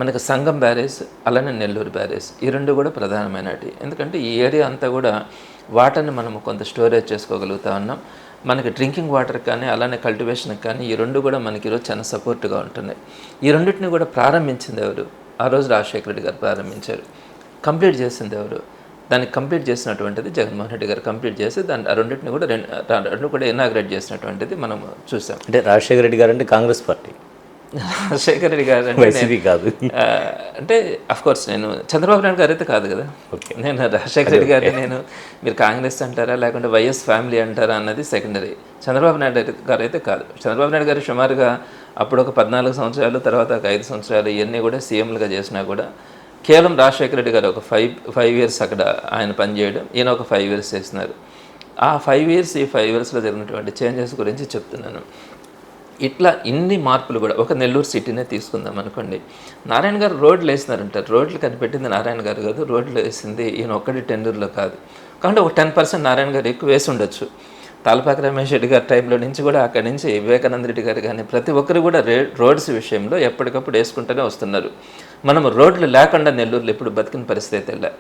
మనకు సంగం బ్యారేజ్, అలానే నెల్లూరు బ్యారేజ్ ఈ రెండు కూడా ప్రధానమైనవి. ఎందుకంటే ఈ ఏరియా అంతా కూడా వాటర్ని మనము కొంత స్టోరేజ్ చేసుకోగలుగుతా ఉన్నాం. మనకి డ్రింకింగ్ వాటర్ కానీ అలానే కల్టివేషన్కి కానీ ఈ రెండు కూడా మనకి ఈరోజు చాలా సపోర్ట్గా ఉంటున్నాయి. ఈ రెండింటిని కూడా ప్రారంభించింది ఎవరు? ఆ రోజు రాజశేఖర రెడ్డి గారు ప్రారంభించారు. కంప్లీట్ చేసింది ఎవరు? దాన్ని కంప్లీట్ చేసినటువంటిది జగన్మోహన్ రెడ్డి గారు కంప్లీట్ చేసి దాన్ని రెండింటిని కూడా రెండు కూడా ఇనాగ్రేట్ చేసినటువంటిది మనం చూసాం. అంటే రాజశేఖర రెడ్డి గారు అంటే కాంగ్రెస్ పార్టీ, రాజశేఖర రెడ్డి గారు వైసీపీ కాదు. అంటే అఫ్కోర్స్ నేను చంద్రబాబు నాయుడు గారు అయితే కాదు కదా. నేను రాజశేఖర రెడ్డి గారిని నేను మీరు కాంగ్రెస్ అంటారా లేకుంటే వైఎస్ ఫ్యామిలీ అంటారా అన్నది సెకండరీ. చంద్రబాబు నాయుడు గారు అయితే కాదు. చంద్రబాబు నాయుడు గారు సుమారుగా అప్పుడు ఒక 14 సంవత్సరాలు, తర్వాత ఒక 5 సంవత్సరాలు ఇవన్నీ కూడా సీఎంలుగా చేసినా కూడా కేవలం రాజశేఖర రెడ్డి గారు ఒక ఫైవ్ ఇయర్స్ అక్కడ ఆయన పనిచేయడం, ఈయన ఒక 5 ఇయర్స్ చేస్తున్నారు. ఆ 5 ఇయర్స్ ఈ 5 ఇయర్స్లో జరిగినటువంటి చేంజెస్ గురించి చెప్తున్నాను. ఇట్లా ఇన్ని మార్పులు కూడా ఒక నెల్లూరు సిటీనే తీసుకుందాం అనుకోండి. నారాయణ గారు రోడ్లు వేసినారంటారు. రోడ్లు కనిపెట్టింది నారాయణ గారు కాదు, రోడ్లు వేసింది ఈయన ఒక్కటి టెండర్లో కాదు. కాబట్టి ఒక 10% నారాయణ గారు ఎక్కువ వేసి ఉండొచ్చు. తాళపాక రమేష్ రెడ్డి గారి టైంలో నుంచి కూడా అక్కడి నుంచి వివేకానంద రెడ్డి గారు కానీ ప్రతి ఒక్కరు కూడా రోడ్స్ విషయంలో ఎప్పటికప్పుడు వేసుకుంటూనే వస్తున్నారు. మనం రోడ్లు లేకుండా నెల్లూరులో ఇప్పుడు బతికిన పరిస్థితి అయితే